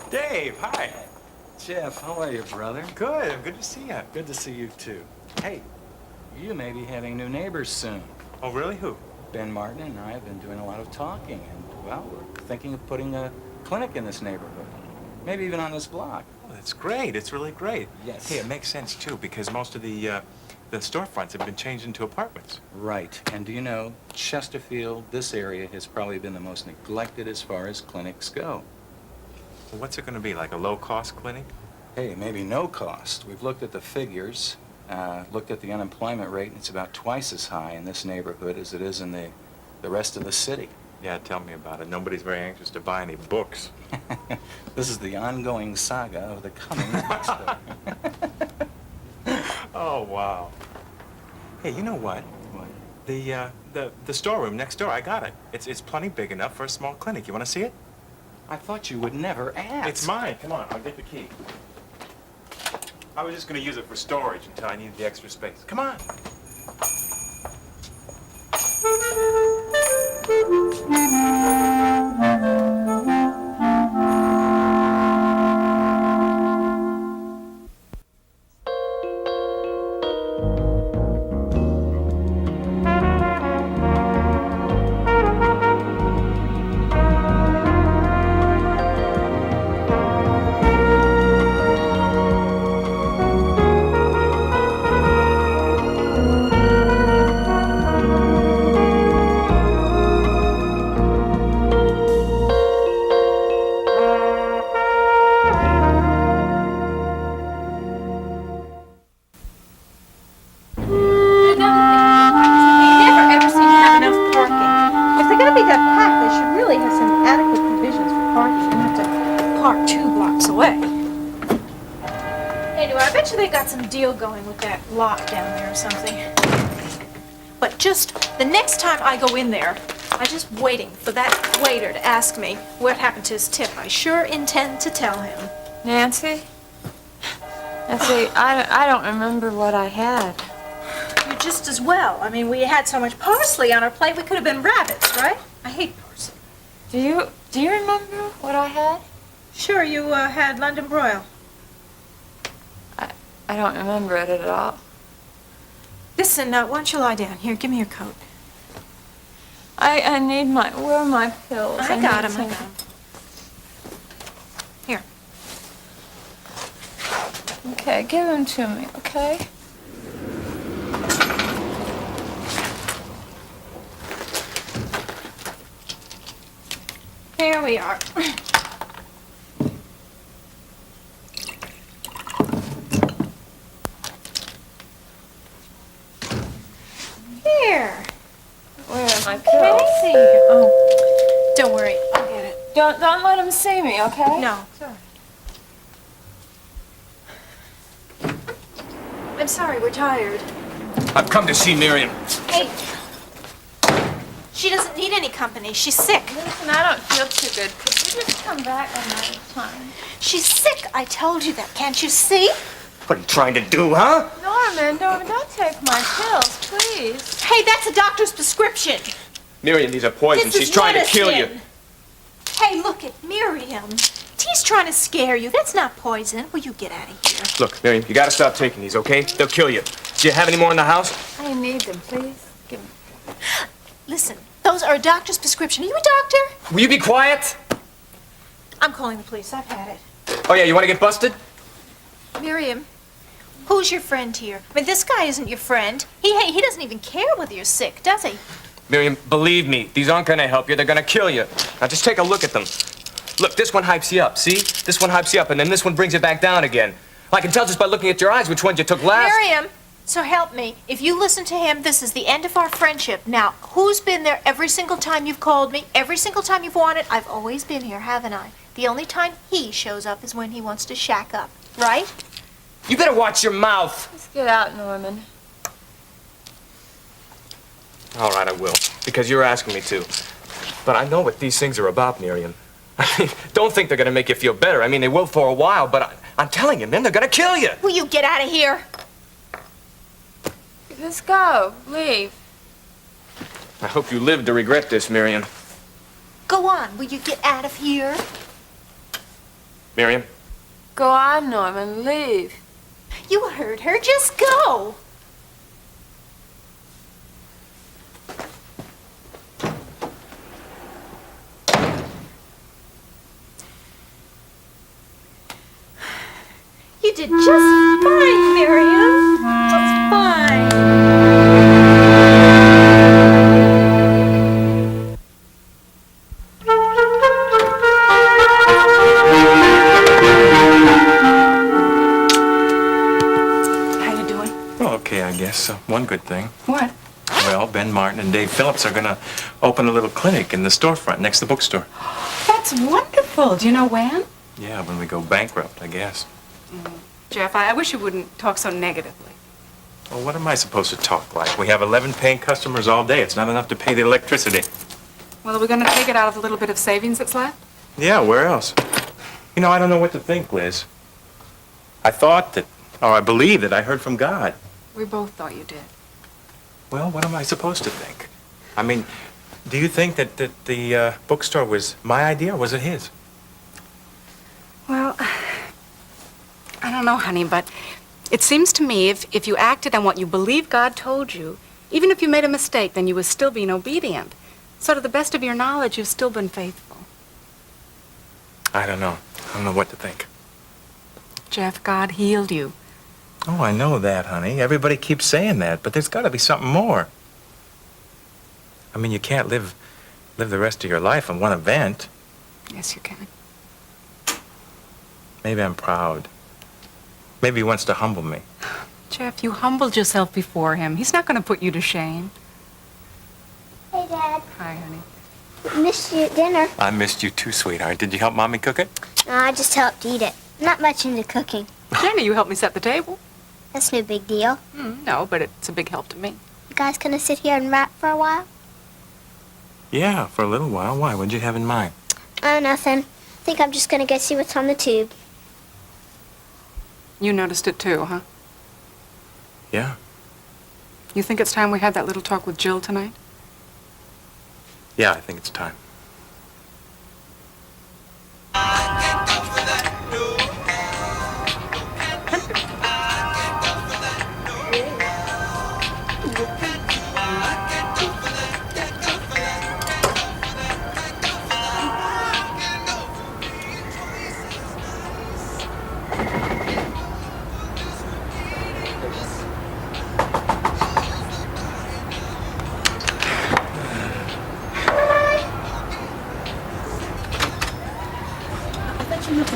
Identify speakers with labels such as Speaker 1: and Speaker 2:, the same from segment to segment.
Speaker 1: Dave, hi.
Speaker 2: Jeff, how are you, brother?
Speaker 1: Good. Good to see you.
Speaker 2: Good to see you, too. Hey, you may be having new neighbors soon.
Speaker 1: Oh, really? Who?
Speaker 2: Ben Martin and I have been doing a lot of talking, and, well, we're thinking of putting a clinic in this neighborhood. Maybe even on this block.
Speaker 1: Oh, that's great. It's really great.
Speaker 2: Yes.
Speaker 1: Hey, it makes sense, too, because most of the storefronts have been changed into apartments.
Speaker 2: Right. And do you know, Chesterfield, this area has probably been the most neglected as far as clinics go.
Speaker 1: Well, what's it going to be, like a low-cost clinic?
Speaker 2: Hey, maybe no cost. We've looked at the figures, looked at the unemployment rate, and it's about twice as high in this neighborhood as it is in the rest of the city.
Speaker 1: Yeah, tell me about it. Nobody's very anxious to buy any books.
Speaker 2: This is the ongoing saga of the coming bookstore.
Speaker 1: Oh, wow. Hey, you know what?
Speaker 2: What?
Speaker 1: The storeroom next door, I got it. It's plenty big enough for a small clinic. You want to see it?
Speaker 2: I thought you would never ask.
Speaker 1: It's mine. Come on, I'll get the key. I was just going to use it for storage until I needed the extra space. Come on.
Speaker 3: Deal going with that lock down there or something. But just the next time I go in there, I'm just waiting for that waiter to ask me what happened to his tip. I sure intend to tell him.
Speaker 4: Nancy, I don't remember what I had.
Speaker 3: You just as well. I mean, we had so much parsley on our plate, we could have been rabbits, right? I hate parsley.
Speaker 4: Do you remember what I had?
Speaker 3: Sure, you had London broil.
Speaker 4: I don't remember it at all.
Speaker 3: Listen, why don't you lie down? Here, give me your coat.
Speaker 4: I need where are my pills?
Speaker 3: I got them. Here.
Speaker 4: Okay, give them to me, okay?
Speaker 3: Here we are. Here.
Speaker 4: Where are my pills?
Speaker 3: Hey. Oh, don't worry. I'll get it.
Speaker 4: Don't let them see me, okay?
Speaker 3: No. I'm sorry, we're tired.
Speaker 5: I've come to see Miriam.
Speaker 3: Hey. She doesn't need any company. She's sick.
Speaker 4: Listen, I don't feel too good. Could you just come back another time?
Speaker 3: She's sick. I told you that. Can't you see?
Speaker 5: What are you trying to do, huh?
Speaker 4: Norman, don't take my pills, please.
Speaker 3: Hey, that's a doctor's prescription.
Speaker 5: Miriam, these are poison.
Speaker 3: This
Speaker 5: She's
Speaker 3: is
Speaker 5: trying to kill you.
Speaker 3: medicine. Hey, look at Miriam. He's trying to scare you. That's not poison. Will you get out of here?
Speaker 5: Look, Miriam, you gotta stop taking these, okay? They'll kill you. Do you have any more in the house?
Speaker 4: I need them, please. Give me.
Speaker 3: Listen, those are a doctor's prescription. Are you a doctor?
Speaker 5: Will you be quiet?
Speaker 3: I'm calling the police. I've had it.
Speaker 5: Oh, yeah, you want to get busted?
Speaker 3: Miriam, who's your friend here? I mean, this guy isn't your friend. He doesn't even care whether you're sick, does he?
Speaker 5: Miriam, believe me, these aren't gonna help you. They're gonna kill you. Now, just take a look at them. Look, this one hypes you up, see? This one hypes you up, and then this one brings you back down again. I can tell just by looking at your eyes which ones you took last.
Speaker 3: Miriam, so help me. If you listen to him, this is the end of our friendship. Now, who's been there every single time you've called me? Every single time you've wanted? I've always been here, haven't I? The only time he shows up is when he wants to shack up, right?
Speaker 5: You better watch your mouth.
Speaker 4: Let's get out, Norman.
Speaker 5: All right, I will, because you're asking me to. But I know what these things are about, Miriam. I mean, don't think they're gonna make you feel better. I mean, they will for a while, but I'm telling you, man, they're gonna kill you.
Speaker 3: Will you get out of here?
Speaker 4: Just go. Leave.
Speaker 5: I hope you live to regret this, Miriam.
Speaker 3: Go on. Will you get out of here?
Speaker 5: Miriam?
Speaker 4: Go on, Norman. Leave.
Speaker 3: You heard her. Just go. You did just fine, Miriam. Just fine.
Speaker 4: How you doing?
Speaker 1: Well, okay, I guess. One good thing.
Speaker 4: What?
Speaker 1: Well, Ben Martin and Dave Phillips are gonna open a little clinic in the storefront next to the bookstore.
Speaker 6: That's wonderful. Do you know when?
Speaker 1: Yeah, when we go bankrupt, I guess.
Speaker 6: Jeff, I wish you wouldn't talk so negatively.
Speaker 1: Well, what am I supposed to talk like? We have 11 paying customers all day. It's not enough to pay the electricity.
Speaker 6: Well, are we going to take it out of the little bit of savings that's left?
Speaker 1: Yeah, where else? You know, I don't know what to think, Liz. I thought that, or I believe that I heard from God.
Speaker 6: We both thought you did.
Speaker 1: Well, what am I supposed to think? I mean, do you think that the bookstore was my idea, or was it his?
Speaker 6: Well, I don't know, honey, but it seems to me if you acted on what you believe God told you, even if you made a mistake, then you were still being obedient. So to the best of your knowledge, you've still been faithful.
Speaker 1: I don't know. I don't know what to think.
Speaker 6: Jeff, God healed you.
Speaker 1: Oh, I know that, honey. Everybody keeps saying that, but there's got to be something more. I mean, you can't live the rest of your life on one event.
Speaker 6: Yes, you can.
Speaker 1: Maybe I'm proud. Maybe he wants to humble me.
Speaker 6: Jeff, you humbled yourself before him. He's not going to put you to shame.
Speaker 7: Hey, Dad.
Speaker 6: Hi, honey.
Speaker 7: Missed you at dinner.
Speaker 1: I missed you too, sweetheart. Did you help Mommy cook it?
Speaker 7: No, I just helped eat it. Not much into cooking.
Speaker 6: Jenny, you helped me set the table.
Speaker 7: That's no big deal.
Speaker 6: No, but it's a big help to me.
Speaker 7: You guys gonna sit here and rap for a while?
Speaker 1: Yeah, for a little while. Why? What'd you have in mind?
Speaker 7: Oh, nothing. Think I'm just gonna go see what's on the tube.
Speaker 6: You noticed it too, huh?
Speaker 1: Yeah.
Speaker 6: You think it's time we had that little talk with Jill tonight?
Speaker 1: Yeah, I think it's time.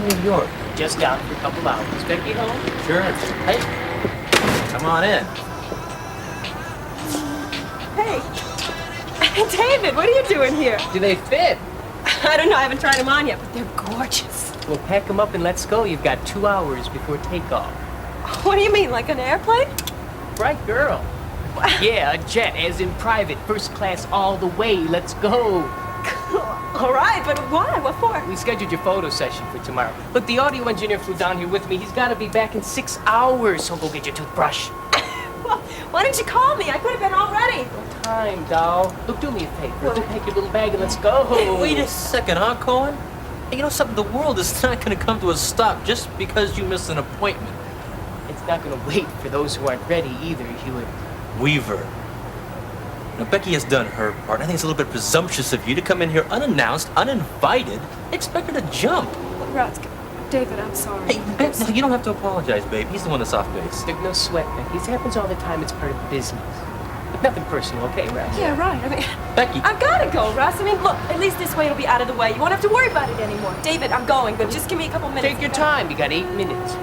Speaker 8: New York. Just out for a couple hours. Becky home? Sure. Hey, come on in.
Speaker 9: Hey, David, what are you doing here?
Speaker 8: Do they fit?
Speaker 9: I don't know, I haven't tried them on yet, but they're gorgeous.
Speaker 8: Well, pack them up and let's go. You've got 2 hours before takeoff.
Speaker 9: What do you mean, like an airplane?
Speaker 8: Right, girl. Yeah, a jet, as in private, first class all the way. Let's go.
Speaker 9: All right, but why? What for?
Speaker 8: We scheduled your photo session for tomorrow. Look, the audio engineer flew down here with me. He's got to be back in 6 hours, so go get your toothbrush.
Speaker 9: Well, why didn't you call me? I could have been all ready.
Speaker 8: No time, doll. Look, do me a favor. Go pack your little bag and let's go.
Speaker 10: Wait a second, huh, Cohen? Hey, you know something? The world is not going to come to a stop just because you missed an appointment.
Speaker 8: It's not going to wait for those who aren't ready either, Hewitt.
Speaker 10: Weaver. Now, Becky has done her part. I think it's a little bit presumptuous of you to come in here unannounced, uninvited, expect her to jump.
Speaker 9: Roz, David, I'm sorry.
Speaker 10: Hey, Beck, no, you don't have to apologize, babe. He's the one that's off base.
Speaker 8: There's no sweat, Becky. It happens all the time. It's part of the business. But nothing personal, okay, Russ?
Speaker 9: Yeah, right. I mean,
Speaker 10: Becky.
Speaker 9: I've got to go, Russ. I mean, look, at least this way it'll be out of the way. You won't have to worry about it anymore. David, I'm going, but just give me a couple minutes.
Speaker 8: Take your time. You got 8 minutes.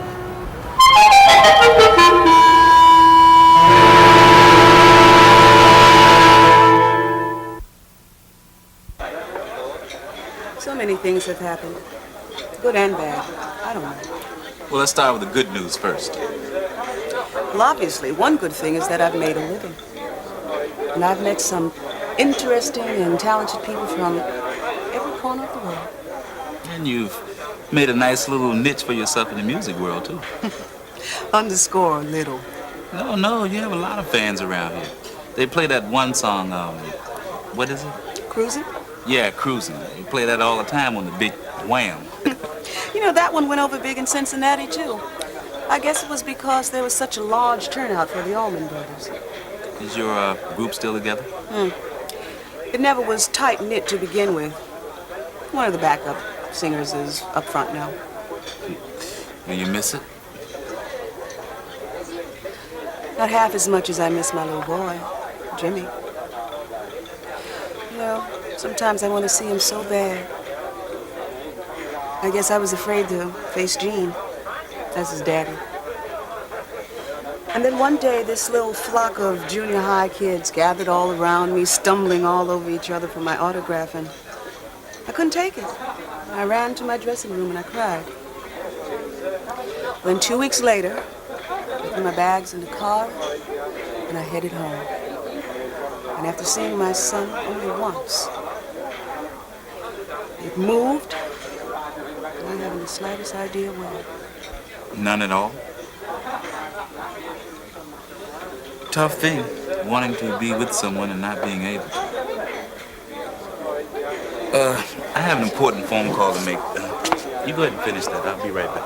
Speaker 11: So many things have happened, good and bad. I don't know.
Speaker 12: Well, let's start with the good news first.
Speaker 11: Well, obviously, one good thing is that I've made a living. And I've met some interesting and talented people from every corner of the world.
Speaker 12: And you've made a nice little niche for yourself in the music world, too.
Speaker 11: Underscore little.
Speaker 12: No, you have a lot of fans around here. They play that one song, what is it?
Speaker 11: Cruising?
Speaker 12: Yeah, Cruising. They play that all the time on the big wham.
Speaker 11: You know, that one went over big in Cincinnati, too. I guess it was because there was such a large turnout for the Allman Brothers.
Speaker 12: Is your group still together?
Speaker 11: It never was tight-knit to begin with. One of the backup singers is up front now.
Speaker 12: Will you miss it?
Speaker 11: Not half as much as I miss my little boy, Jimmy. You know, sometimes I want to see him so bad. I guess I was afraid to face Gene as his daddy. And then one day, this little flock of junior high kids gathered all around me, stumbling all over each other for my autograph, and I couldn't take it. I ran to my dressing room and I cried. Then 2 weeks later, I put my bags in the car and I headed home. And after seeing my son only once, it moved, not having the slightest idea why.
Speaker 12: None at all? Tough thing, wanting to be with someone and not being able. I have an important phone call to make. You go ahead and finish that. I'll be right back.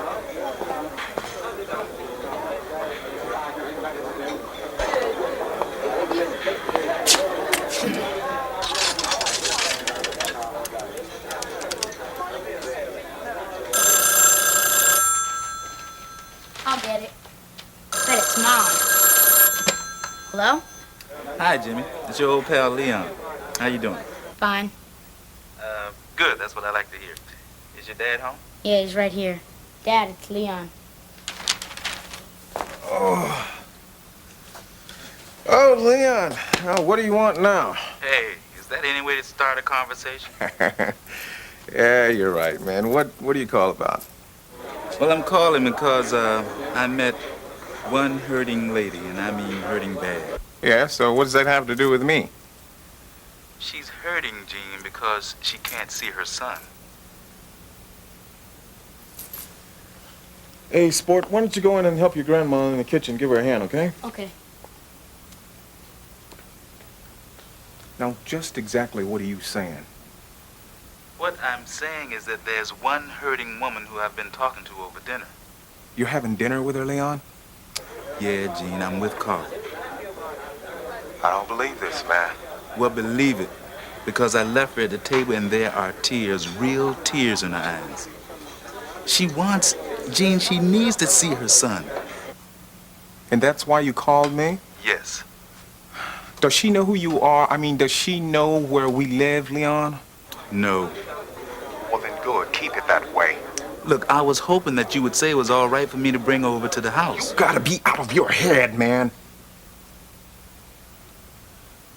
Speaker 13: I'll get it. Bet it's Mom. Hello?
Speaker 12: Hi, Jimmy. It's your old pal, Leon. How you doing?
Speaker 13: Fine.
Speaker 12: Good. That's what I like to hear. Is your dad home?
Speaker 13: Yeah, he's right here. Dad, it's Leon.
Speaker 14: Oh, Leon. Oh, what do you want now?
Speaker 12: Hey, is that any way to start a conversation?
Speaker 14: Yeah, you're right, man. What do you call about?
Speaker 12: Well, I'm calling because I met one hurting lady, and I mean hurting bad.
Speaker 14: Yeah, so what does that have to do with me?
Speaker 12: She's hurting, Gene, because she can't see her son.
Speaker 14: Hey, Sport, why don't you go in and help your grandma in the kitchen? Give her a hand, okay?
Speaker 13: Okay.
Speaker 14: Now, just exactly what are you saying?
Speaker 12: What I'm saying is that there's one hurting woman who I've been talking to over dinner.
Speaker 14: You're having dinner with her, Leon?
Speaker 12: Yeah, Gene, I'm with Carl.
Speaker 14: I don't believe this, man.
Speaker 12: Well, believe it, because I left her at the table and there are tears, real tears in her eyes. She wants, Gene, she needs to see her son.
Speaker 14: And that's why you called me?
Speaker 12: Yes.
Speaker 14: Does she know who you are? I mean, does she know where we live, Leon?
Speaker 12: No.
Speaker 14: Well, then good. Keep it that way.
Speaker 12: Look, I was hoping that you would say it was all right for me to bring her over to the house.
Speaker 14: You gotta be out of your head, man.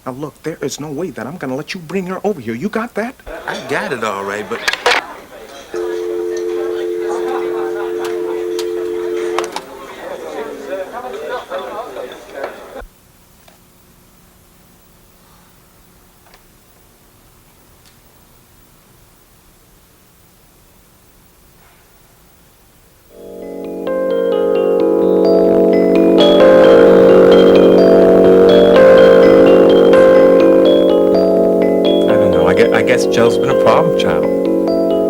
Speaker 14: Now, look, there is no way that I'm gonna let you bring her over here. You got that?
Speaker 12: I got it all right, but...
Speaker 1: I guess Jill's been a problem child.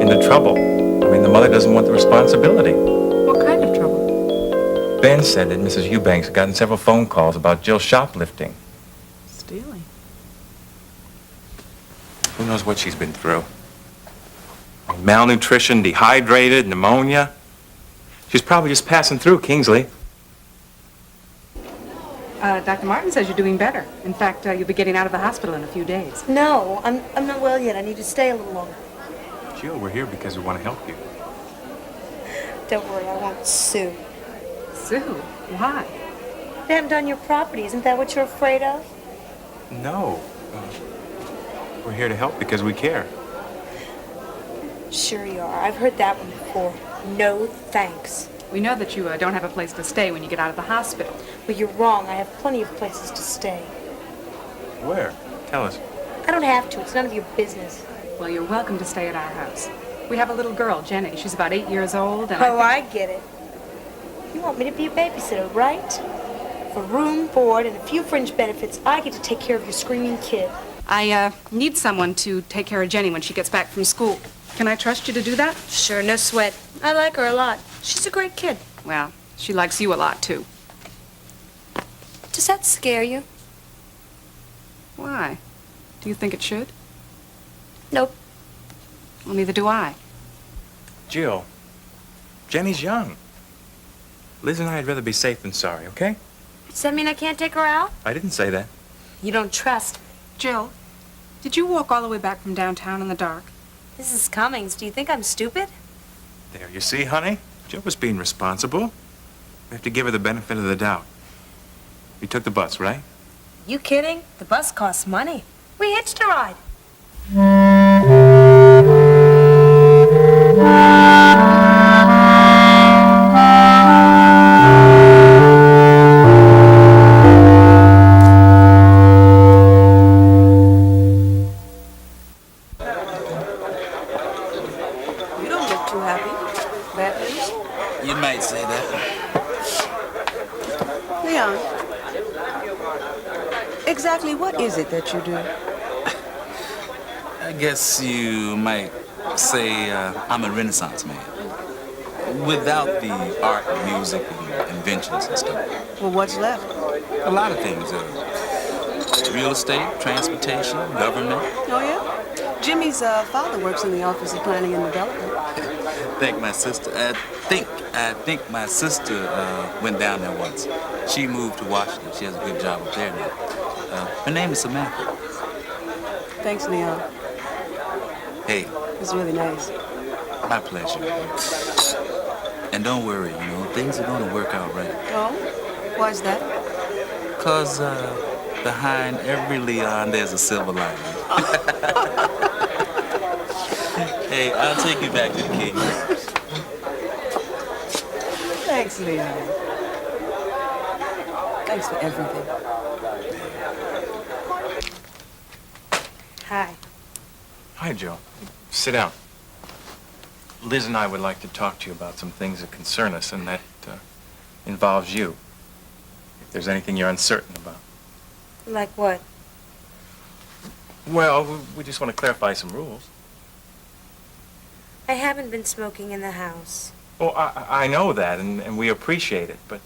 Speaker 1: Into trouble. I mean, the mother doesn't want the responsibility.
Speaker 6: What kind of trouble?
Speaker 1: Ben said that Mrs. Eubanks had gotten several phone calls about Jill shoplifting.
Speaker 6: Stealing?
Speaker 1: Who knows what she's been through? Malnutrition, dehydrated, pneumonia. She's probably just passing through, Kingsley.
Speaker 6: Dr. Martin says you're doing better. In fact, you'll be getting out of the hospital in a few days.
Speaker 15: No, I'm not well yet. I need to stay a little longer.
Speaker 1: Jill, we're here because we want to help you.
Speaker 15: Don't worry, I won't sue.
Speaker 6: Sue? Why?
Speaker 15: They haven't done your property. Isn't that what you're afraid of?
Speaker 1: No. We're here to help because we care.
Speaker 15: Sure you are. I've heard that one before. No thanks.
Speaker 6: We know that you don't have a place to stay when you get out of the hospital.
Speaker 15: Well, you're wrong. I have plenty of places to stay.
Speaker 1: Where? Tell us.
Speaker 15: I don't have to. It's none of your business.
Speaker 6: Well, you're welcome to stay at our house. We have a little girl, Jenny. She's about 8 years old, and
Speaker 15: I get it. You want me to be a babysitter, right? For room, board, and a few fringe benefits, I get to take care of your screaming kid.
Speaker 6: I need someone to take care of Jenny when she gets back from school. Can I trust you to do that?
Speaker 15: Sure, no sweat. I like her a lot. She's a great kid.
Speaker 6: Well, she likes you a lot, too.
Speaker 15: Does that scare you?
Speaker 6: Why? Do you think it should?
Speaker 15: Nope.
Speaker 6: Well, neither do I.
Speaker 1: Jill, Jenny's young. Liz and I'd rather be safe than sorry, okay?
Speaker 15: Does that mean I can't take her out?
Speaker 1: I didn't say that.
Speaker 15: You don't trust.
Speaker 6: Jill, did you walk all the way back from downtown in the dark?
Speaker 15: Mrs. Cummings, do you think I'm stupid?
Speaker 1: There, you see, honey? Jill was being responsible. We have to give her the benefit of the doubt. You took the bus, right?
Speaker 15: You kidding? The bus costs money. We hitched a ride.
Speaker 11: You don't look too happy. Bad news?
Speaker 12: You might say that.
Speaker 11: Leon, exactly what is it that you do?
Speaker 12: I guess you might say I'm a Renaissance man. Without the art, music, and inventions and stuff.
Speaker 11: Well, what's left?
Speaker 12: A lot of things. Real estate, transportation, government.
Speaker 11: Oh, yeah? Jimmy's father works in the Office of Planning and Development.
Speaker 12: I think my sister went down there once. She moved to Washington. She has a good job up there now. Her name is Samantha.
Speaker 11: Thanks, Leon.
Speaker 12: Hey,
Speaker 11: It's really nice.
Speaker 12: my pleasure. And don't worry, things are going to work out right.
Speaker 11: Oh? Why's that?
Speaker 12: 'Cause behind every Leon, there's a silver lining. Hey, I'll take you back to the Kings.
Speaker 11: Thanks, Leon. Thanks for everything.
Speaker 15: Hi.
Speaker 1: Hi, Jill. Sit down. Liz and I would like to talk to you about some things that concern us and that involves you. If there's anything you're uncertain about.
Speaker 15: Like what?
Speaker 1: Well, we just want to clarify some rules.
Speaker 15: I haven't been smoking in the house.
Speaker 1: Well, I know that, and we appreciate it, but...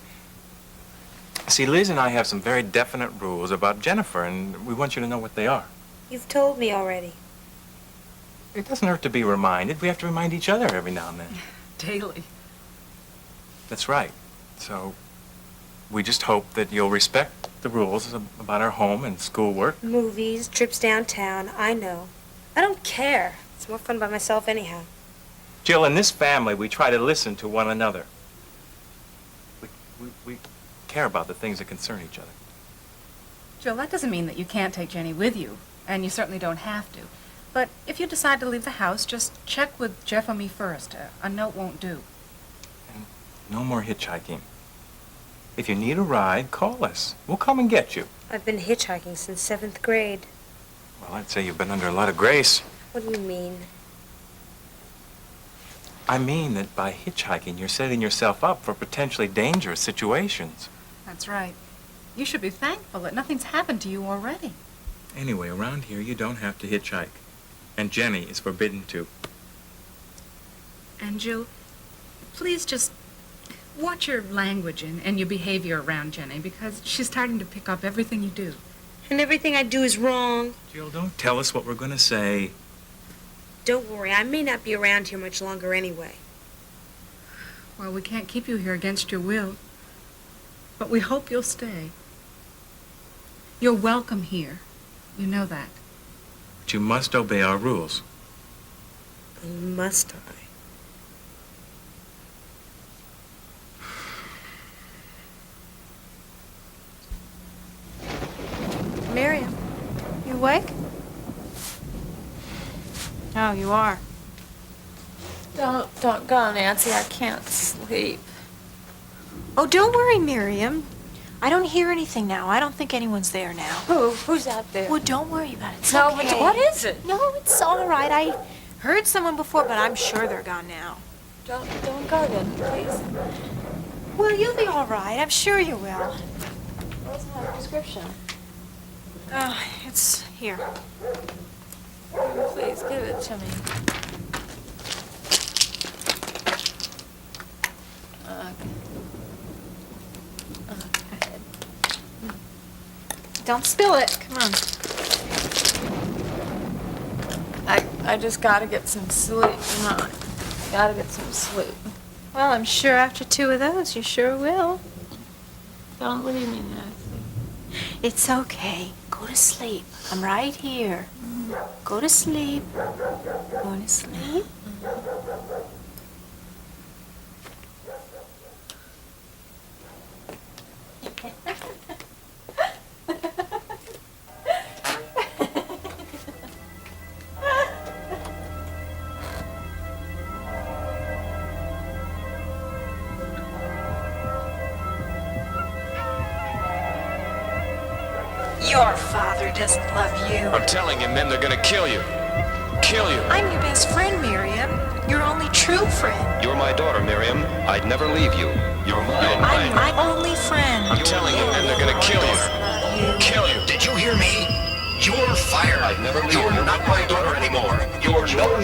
Speaker 1: See, Liz and I have some very definite rules about Jennifer, and we want you to know what they are.
Speaker 15: You've told me already.
Speaker 1: It doesn't hurt to be reminded. We have to remind each other every now and then.
Speaker 6: Daily.
Speaker 1: That's right. So, we just hope that you'll respect the rules about our home and schoolwork.
Speaker 15: Movies, trips downtown, I know. I don't care. It's more fun by myself anyhow.
Speaker 1: Jill, in this family, we try to listen to one another. We care about the things that concern each other.
Speaker 6: Jill, that doesn't mean that you can't take Jenny with you, and you certainly don't have to. But if you decide to leave the house, just check with Jeff or me first. A note won't do.
Speaker 1: And no more hitchhiking. If you need a ride, call us. We'll come and get you.
Speaker 15: I've been hitchhiking since 7th grade.
Speaker 1: Well, I'd say you've been under a lot of grace.
Speaker 15: What do you mean?
Speaker 1: I mean that by hitchhiking, you're setting yourself up for potentially dangerous situations.
Speaker 6: That's right. You should be thankful that nothing's happened to you already.
Speaker 1: Anyway, around here, you don't have to hitchhike. And Jenny is forbidden to.
Speaker 6: And Jill, please just watch your language and your behavior around Jenny, because she's starting to pick up everything you do.
Speaker 15: And everything I do is wrong.
Speaker 1: Jill, don't tell us what we're going to say.
Speaker 15: Don't worry, I may not be around here much longer anyway.
Speaker 6: Well, we can't keep you here against your will, but we hope you'll stay. You're welcome here. You know that.
Speaker 1: But you must obey our rules.
Speaker 15: Must I?
Speaker 3: Miriam, you awake? Oh, you are.
Speaker 4: Don't go, Nancy. I can't sleep.
Speaker 3: Oh, don't worry, Miriam. I don't hear anything now. I don't think anyone's there now.
Speaker 4: Who's out there?
Speaker 3: Well, don't worry about it. It's
Speaker 4: No,
Speaker 3: okay.
Speaker 4: but what is it?
Speaker 3: No, it's all right. I heard someone before, but I'm sure they're gone now.
Speaker 4: Don't go then, please.
Speaker 3: Well, you'll be all right. I'm sure you will. doesn't have a prescription.
Speaker 4: Oh, it's here. Please give it to me.
Speaker 3: Don't spill it. Come on.
Speaker 4: I just gotta get some sleep. Come on. Gotta get some sleep.
Speaker 3: Well, I'm sure after 2 of those, you sure will.
Speaker 4: Don't leave me, Nancy.
Speaker 3: It's okay. Go to sleep. I'm right here. Go to sleep. Go to sleep.
Speaker 16: Your father doesn't love you.
Speaker 5: I'm telling you, men, they're gonna kill you. Kill you.
Speaker 16: I'm your best friend, Miriam. Your only true friend.
Speaker 17: You're my daughter, Miriam. I'd never leave you. You're mine.
Speaker 16: I'm my only friend.
Speaker 5: I'm telling you, men, they're gonna kill you. Kill you.
Speaker 17: Did you hear me? You're fired. I'd never leave you. You're not my daughter anymore. You're no